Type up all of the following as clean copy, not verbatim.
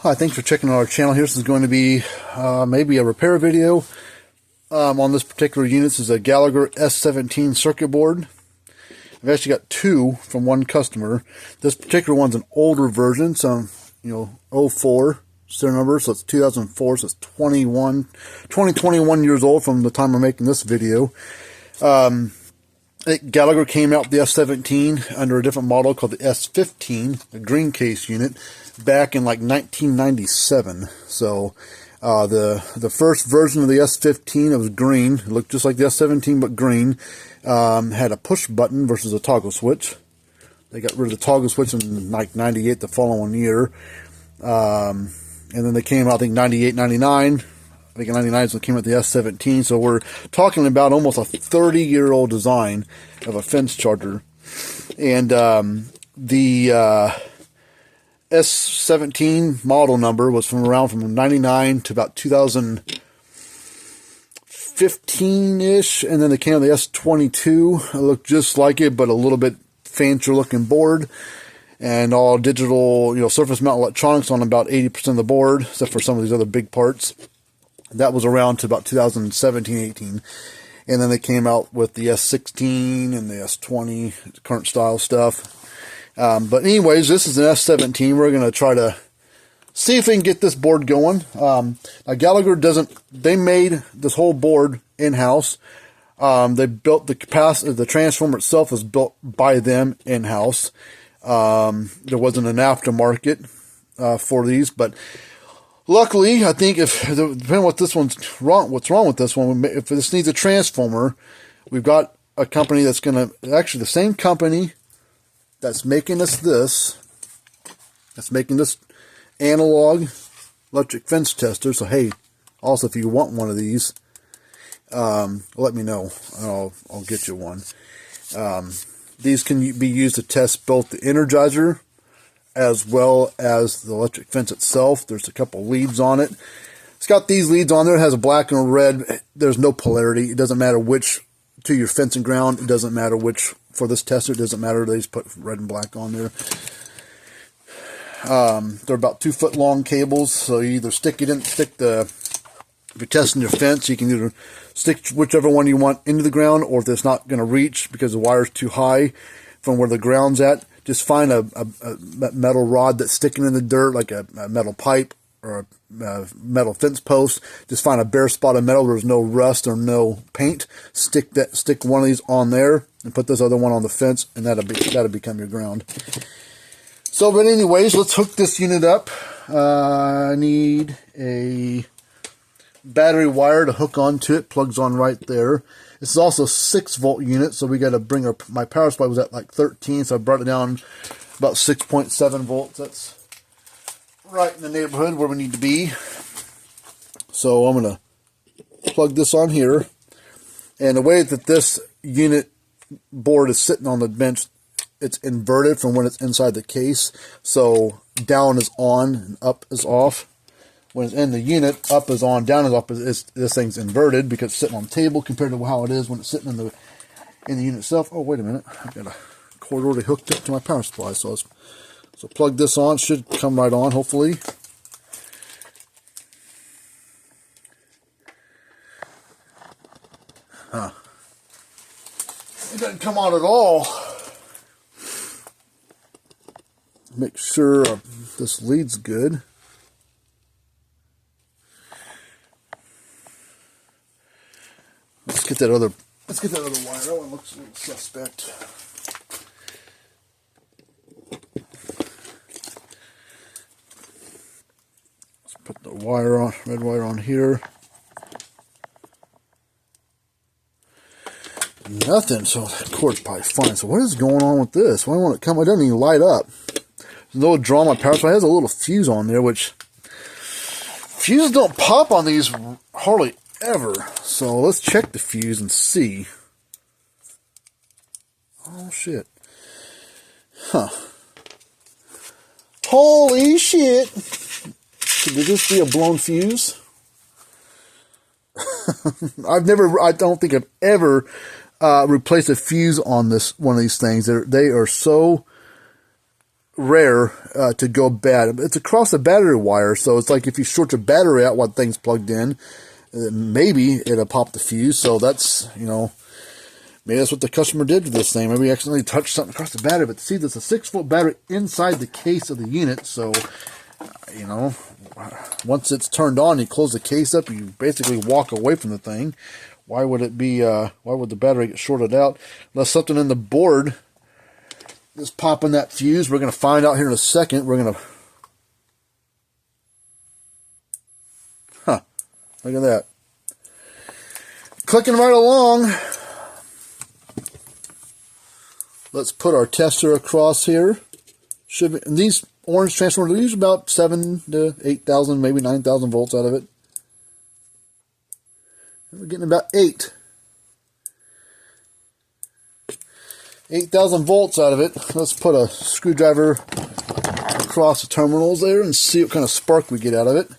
Hi, thanks for checking out our channel here. This is going to be maybe a repair video on this particular unit. This is a Gallagher S17 circuit board. I've actually got two from one customer. This particular one's an older version, so 04 serial number, so it's 2004, so it's 21 years old from the time I'm making this video. Gallagher came out with the S17 under a different model called the S15, the green case unit, back in like 1997. So the first version of the S15, it was green. It looked just like the S17 but green. Had a push button versus a toggle switch. They got rid of the toggle switch in like 98, the following year. And then they came out, I think, 98, 99. I think in 99 so it came out the S17. So we're talking about almost a 30-year-old design of a fence charger. And the S17 model number was from 99 to about 2015-ish. And then they came out the S22. It looked just like it, but a little bit fancier looking board. And all digital, surface mount electronics on about 80% of the board, except for some of these other big parts. That was around to about 2017-18. And then they came out with the S16 and the S20, current style stuff. But anyways, this is an S17. We're going to try to see if we can get this board going. Now Gallagher they made this whole board in-house. They built the capacitor, the transformer itself was built by them in-house. There wasn't an aftermarket for these, but luckily, I think depending on what's wrong with this one, if this needs a transformer, we've got a company that's going to, actually the same company that's making that's making this analog electric fence tester. So hey, also if you want one of these, let me know. I'll get you one. These can be used to test both the energizer as well as the electric fence itself. There's a couple leads on it. It's got these leads on there. It has a black and a red. There's no polarity. It doesn't matter which to your fence and ground. It doesn't matter which for this tester. It doesn't matter. They just put red and black on there. They're about 2 foot long cables. So you either if you're testing your fence, you can either stick whichever one you want into the ground, or if it's not going to reach because the wire's too high from where the ground's at, just find a metal rod that's sticking in the dirt, like a metal pipe or a metal fence post. Just find a bare spot of metal. There's no rust or no paint. Stick one of these on there and put this other one on the fence, and that'll become your ground. So, but anyways, let's hook this unit up. I need a battery wire to hook onto it. Plugs on right there. This is also a 6-volt unit, so we got to bring my power supply was at like 13, so I brought it down about 6.7 volts. That's right in the neighborhood where we need to be. So I'm going to plug this on here. And the way that this unit board is sitting on the bench, it's inverted from when it's inside the case. So down is on and up is off. When it's in the unit, up is on, down is off. This thing's inverted because it's sitting on the table compared to how it is when it's sitting in the unit itself. Oh, wait a minute. I've got a cord already hooked up to my power supply. So plug this on. Should come right on, hopefully. It doesn't come on at all. Make sure this lead's good. Let's get that other wire. That one looks a little suspect. Let's put the wire on, red wire on here. Nothing, so that cord's probably fine. So what is going on with this? Why won't it come? It doesn't even light up. There's no draw on my power supply. It has a little fuse on there, which fuses don't pop on these hardly ever. So let's check the fuse and see. Oh shit. Huh. Holy shit. Could this be a blown fuse? I don't think I've ever replaced a fuse on one of these things. They are so rare to go bad. It's across the battery wire, so it's like if you short your battery out while the thing's plugged in, maybe it'll pop the fuse. So that's, you know, maybe that's what the customer did to this thing. Maybe he accidentally touched something across the battery. But see, there's a 6-volt battery inside the case of the unit, so, you know, once it's turned on, you close the case up, you basically walk away from the thing. Why would it be, why would the battery get shorted out? Unless something in the board is popping that fuse. We're going to find out here in a second. We're going to, look at that. Clicking right along. Let's put our tester across here. Should be, and these orange transformers use about 7,000 to 8,000, maybe 9,000 volts out of it. And we're getting about 8,000 volts out of it. Let's put a screwdriver across the terminals there and see what kind of spark we get out of it.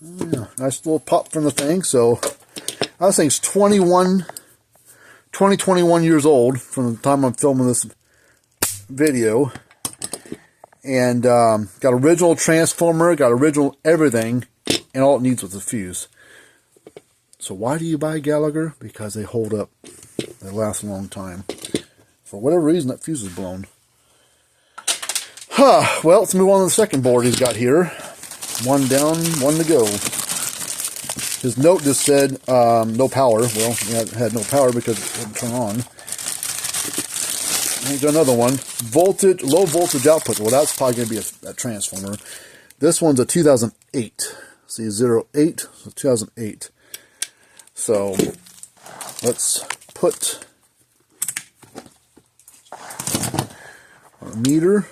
Yeah, nice little pop from the thing. So this thing's 21 years old from the time I'm filming this video. And got original transformer, got original everything, and all it needs was a fuse. So why do you buy Gallagher? Because they hold up. They last a long time. For whatever reason, that fuse is blown. Well, let's move on to the second board he's got here. One down, one to go. His note just said no power. Well, it had no power because it didn't turn on. Here's another one. Voltage, low voltage output. Well, that's probably going to be a transformer. This one's a 2008. See, 08, so 2008. So, let's put our meter,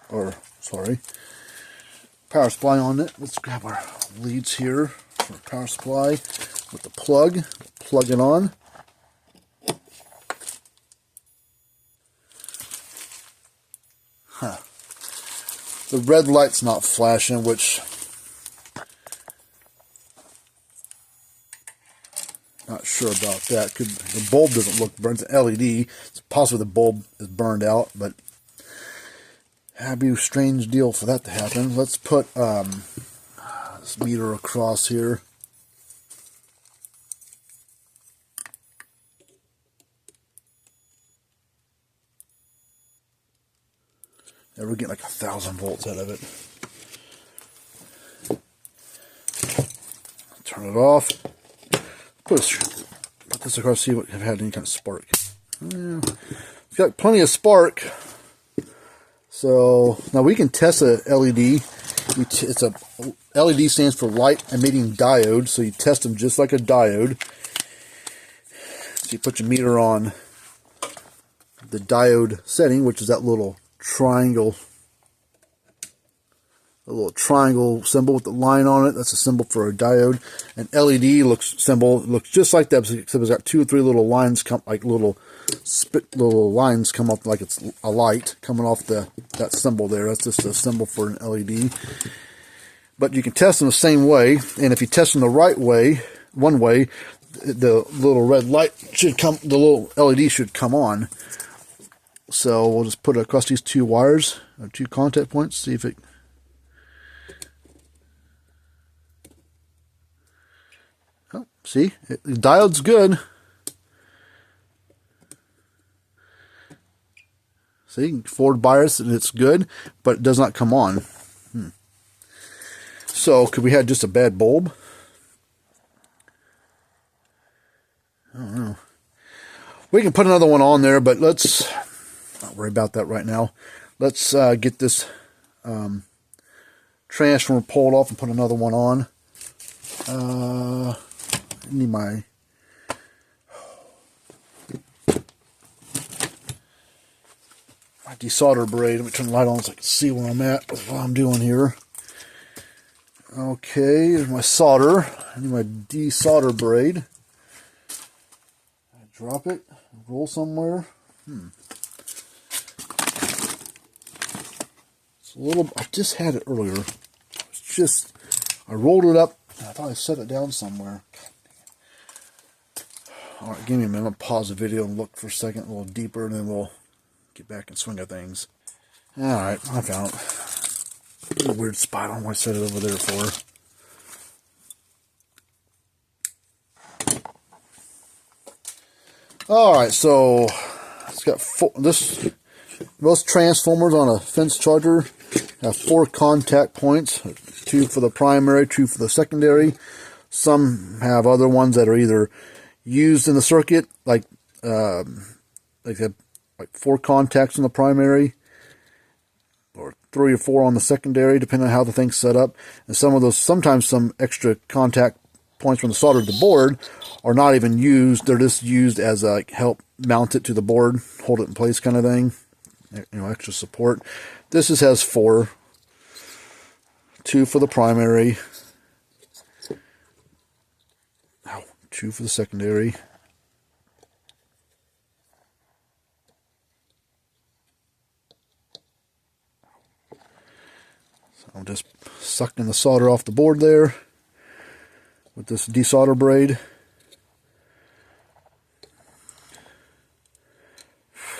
or, sorry, power supply on it. Let's grab our leads here for power supply with the plug. Plug it on. The red light's not flashing, which not sure about that. The bulb doesn't look burnt. It's an LED. It's possible the bulb is burned out, but that'd be a strange deal for that to happen. Let's put this meter across here. And we're getting like 1,000 volts out of it. Turn it off. Put this across, see if it had any kind of spark. Yeah, it's got plenty of spark. So now we can test a LED. It's a LED stands for light emitting diode. So you test them just like a diode. So you put your meter on the diode setting, which is that little triangle, a little triangle symbol with the line on it. That's a symbol for a diode. An LED looks just like that, except it's got 2 or 3 little lines come, like little lines come up like it's a light coming off that symbol there. That's just a symbol for an LED. But you can test them the same way, and if you test them the right way, one way, the little red light should come, the little LED should come on. So we'll just put it across these 2 wires, or 2 contact points, see if it. Oh, see, the diode's good. See, forward bias, and it's good, but it does not come on. So, could we have just a bad bulb? I don't know. We can put another one on there, but let's not worry about that right now. Let's get this transformer pulled off and put another one on. I need my desolder braid. Let me turn the light on so I can see where I'm at with what I'm doing here. Okay, here's my solder. I need my desolder braid. Drop it, roll somewhere. It's a little, I just had it earlier. I rolled it up, and I thought I set it down somewhere. Alright, give me a minute. I'll pause the video and look for a second, a little deeper, and then we'll get back and swing at things. Alright, I found it. A weird spot. I don't know why I set it over there for. Alright, so it's got most transformers on a fence charger have 4 contact points, 2 for the primary, 2 for the secondary. Some have other ones that are either used in the circuit, like they have like 4 contacts on the primary, or 3 or 4 on the secondary, depending on how the thing's set up. And some of those, sometimes some extra contact points from the solder to the board are not even used. They're just used as a help mount it to the board, hold it in place kind of thing. You know, extra support. This just has 4. 2 for the primary. 2 for the secondary. So I'm just sucking the solder off the board there with this desolder braid.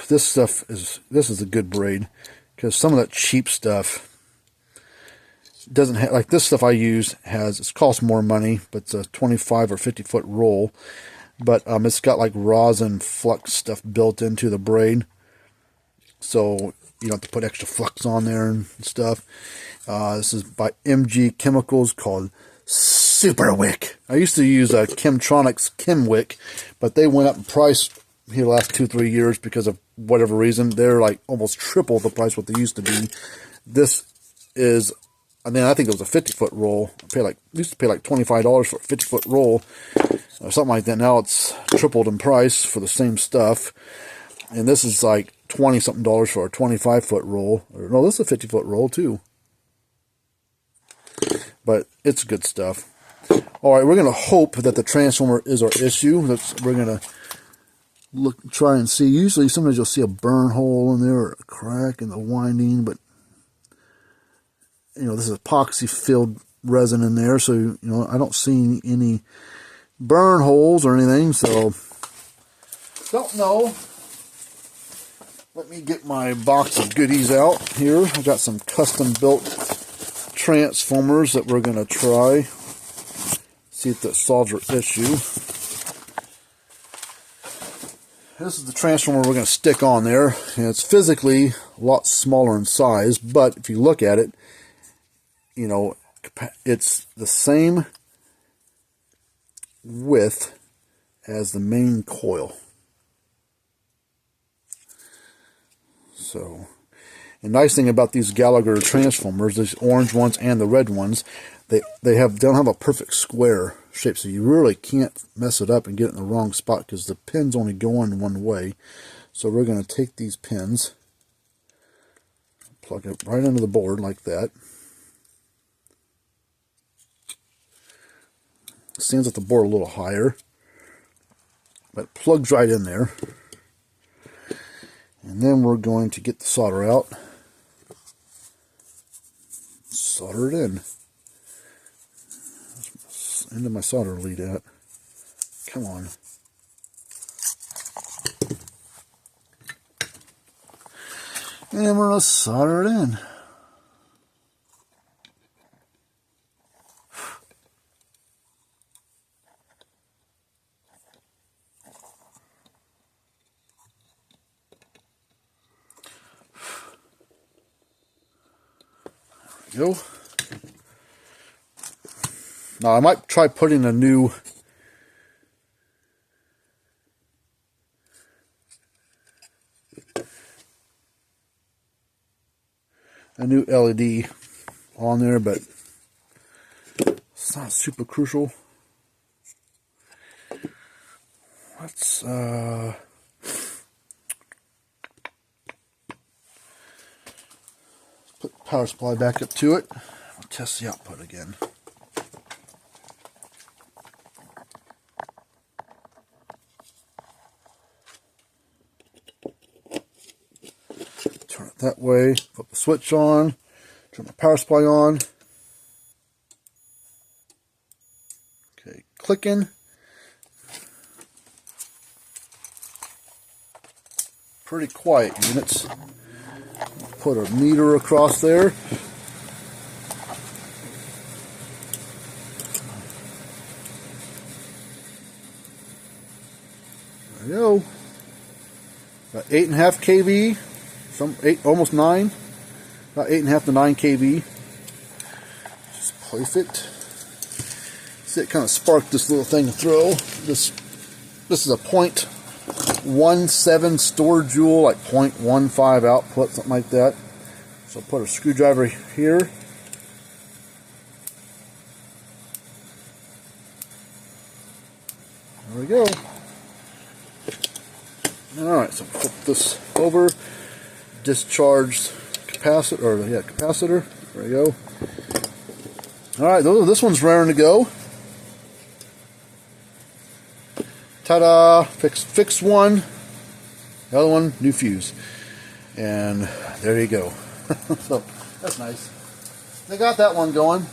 This is a good braid, because some of that cheap stuff doesn't have, like this stuff I use it costs more money, but it's a 25 or 50 foot roll, but it's got like rosin flux stuff built into the braid, so you don't have to put extra flux on there and stuff. This is by MG Chemicals, called Super Wick. I used to use a Chemtronics Chemwick, but they went up in price here the last 2-3 years because of whatever reason. They're like almost triple the price what they used to be. This is, I mean, I think it was a 50 foot roll. Used to pay like $25 for a 50 foot roll or something like that. Now it's tripled in price for the same stuff. And this is like 20 something dollars for a 25 foot roll. Or, no, this is a 50 foot roll too. But it's good stuff. Alright, we're going to hope that the transformer is our issue. We're going to try and see. Usually sometimes you'll see a burn hole in there or a crack in the winding, but you know, this is epoxy filled resin in there, so you know, I don't see any burn holes or anything, so don't know. Let me get my box of goodies out here. I got some custom built transformers that we're going to try. See if that solves our issue. This is the transformer we're going to stick on there, and it's physically a lot smaller in size, but if you look at it, you know, it's the same width as the main coil. So, the nice thing about these Gallagher transformers, these orange ones and the red ones, they don't have a perfect square shape, so you really can't mess it up and get it in the wrong spot because the pins only go in one way. So we're going to take these pins, plug it right into the board like that. Stands at the board a little higher, but it plugs right in there. And then we're going to get the solder out, solder it in. End of my solder lead at. Come on. And we're going to solder it in. There we go. Now I might try putting a new LED on there, but it's not super crucial. Let's put the power supply back up to it. I'll test the output again. Turn it that way, put the switch on, turn the power supply on. Okay, clicking. pretty quiet units. Put a meter across there. There we go. About 8.5 kV, almost 9. About 8.5 to 9 kV. Just place it. See, it kind of sparked this little thing to throw. This is a 0.17 storage joule, like 0.15 output, something like that. So I'll put a screwdriver here. There we go. Alright, so flip this over. Discharged capacitor. There we go. Alright, this one's raring to go. Ta-da! Fixed one. The other one, new fuse. And there you go. So, that's nice. They got that one going.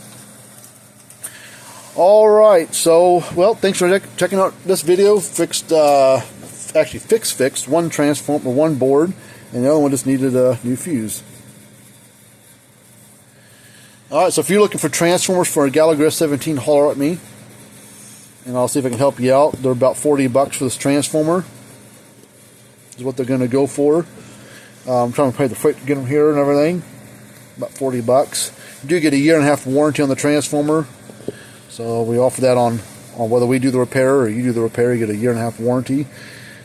Alright, so, well, thanks for checking out this video. Fixed one transformer, one board, and the other one just needed a new fuse. Alright, so if you're looking for transformers for a Gallagher S17, holler at me, and I'll see if I can help you out. They're about $40 for this transformer, is what they're going to go for. I'm trying to pay the freight to get them here and everything. About $40. You do get a 1.5 year warranty on the transformer, so we offer that on whether we do the repair or you do the repair. You get a 1.5 year warranty.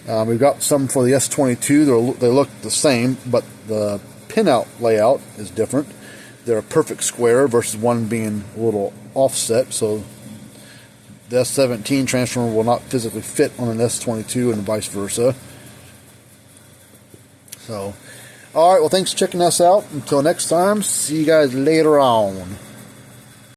We've got some for the S22. They look the same, but the pinout layout is different. They're a perfect square versus one being a little offset, so the S17 transformer will not physically fit on an S22 and vice versa. So, alright, well, thanks for checking us out. Until next time, see you guys later on.